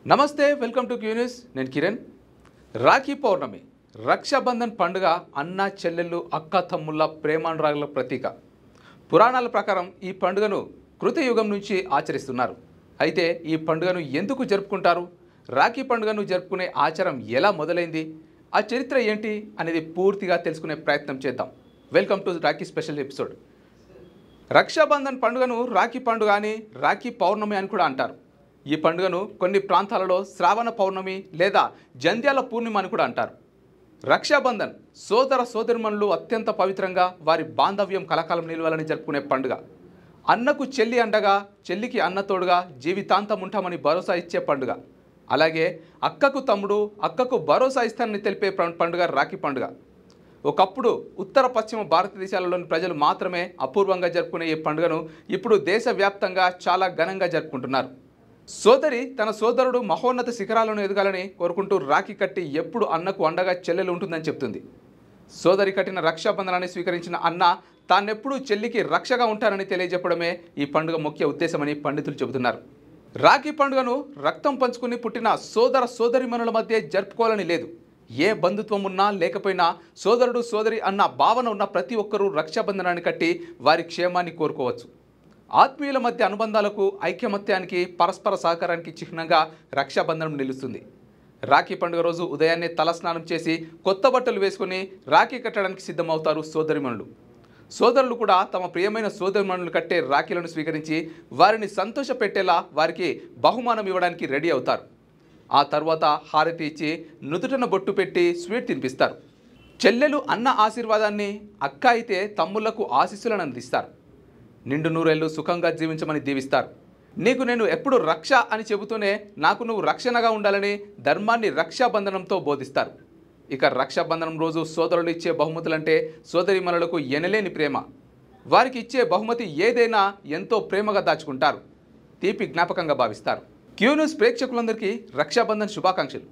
నమస్తే welcome to Q news నేను కిరణ్ రాఖీ పౌర్ణమి రక్షాబంధన్ పండుగ అన్న చెల్లెళ్ళు అక్క తమ్ముళ్ళ ప్రేమానురాగుల ప్రతీక పురాణాల ప్రకారం ఈ పండుగను కృతయుగం నుంచి ఆచరిస్తున్నారు అయితే ఈ పండుగను ఎందుకు జరుపుకుంటారు రాఖీ పండుగను జరుపుకునే ఆచారం ఎలా మొదలైంది ఆ చరిత్ర ఏంటి అనేది పూర్తిగా తెలుసుకునే ప్రయత్నం చేద్దాం welcome to Rakhi special episode Rakshabandhan పండుగను రాఖీ పండుగ అని రాఖీ పౌర్ణమి అని కూడా అంటారు ఈ పండుగను కొన్ని ప్రాంతాలలో శ్రావణ పౌర్ణమి లేదా జంధ్యాల పూర్ణిమ అని కూడా అంటారు రక్షాబంధన్ సోదర సోదరిమణులు అత్యంత పవిత్రంగా వారి బాంధవ్యం కలకాలం నిలవాలని జరుపుకునే పండుగ అన్నకు చెల్లి అండగా చెల్లికి అన్న తోడుగా జీవితాంతం ఉంటామని భరోసా ఇచ్చే పండుగ అలాగే అక్కకు తమ్ముడు అక్కకు భరోసా ఇస్తానని తెలిపే పండుగ రాఖీ పండుగ ఒకప్పుడు ఉత్తర పశ్చిమ భారతదేశాలలోని ప్రజలు మాత్రమే అపూర్వంగా జరుపుకునే ఈ పండుగను ఇప్పుడు దేశవ్యాప్తంగా చాలా ఘనంగా జరుపుకుంటున్నారు సోదరి తన సోదరుడు మహోన్నత శిఖరాలను ఎదగాలని కోరుకుంటూ రాఖీ కట్టి ఎప్పుడు అన్నకు అండగా చెల్లెలు ఉంటుందని చెప్తుంది సోదరి కట్టిన రక్షాబంధనాన్ని స్వీకరించిన అన్న తానెప్పుడూ చెల్లికి రక్షగా ఉంటానని తెలియజెప్పడమే ఈ పండుగ ముఖ్య ఉద్దేశమని పండితులు చెబుతున్నారు రాఖీ పండుగను రక్తం పంచుకుని పుట్టిన సోదర సోదరిమణుల మధ్య జరుపుకోవాలని లేదు ఏ బంధుత్వం ఉన్నా లేకపోయినా సోదరుడు సోదరి అన్న భావన ఉన్న ప్రతి ఒక్కరూ రక్షాబంధనాన్ని కట్టి వారి క్షేమాన్ని కోరుకోవచ్చు ఆత్మీయుల మధ్య అనుబంధాలకు ఐక్యమత్యానికి పరస్పర సహకారానికి చిహ్నంగా రక్షాబంధనం నిలుస్తుంది రాఖీ పండుగ రోజు ఉదయాన్నే తలస్నానం చేసి కొత్త బట్టలు వేసుకుని రాఖీ కట్టడానికి సిద్ధమవుతారు సోదరిమణులు సోదరులు కూడా తమ ప్రియమైన సోదరిమణులు కట్టే రాఖీలను స్వీకరించి వారిని సంతోషపెట్టేలా వారికి బహుమానం ఇవ్వడానికి రెడీ అవుతారు ఆ తర్వాత హారతి ఇచ్చి నుదుటన బొట్టు పెట్టి స్వీట్ తినిపిస్తారు చెల్లెలు అన్న ఆశీర్వాదాన్ని అక్క అయితే తమ్ముళ్లకు ఆశీస్సులను అందిస్తారు నిండు నూరేళ్లు సుఖంగా జీవించమని దీవిస్తారు నీకు నేను ఎప్పుడు రక్ష అని చెబుతూనే నాకు నువ్వు రక్షణగా ఉండాలని ధర్మాన్ని రక్షాబంధనంతో బోధిస్తారు ఇక రక్షాబంధనం రోజు సోదరులు ఇచ్చే బహుమతులంటే సోదరిమణులకు ఎనలేని ప్రేమ వారికి ఇచ్చే బహుమతి ఏదైనా ఎంతో ప్రేమగా దాచుకుంటారు తీపి జ్ఞాపకంగా భావిస్తారు క్యూ న్యూస్ ప్రేక్షకులందరికీ రక్షాబంధన్ శుభాకాంక్షలు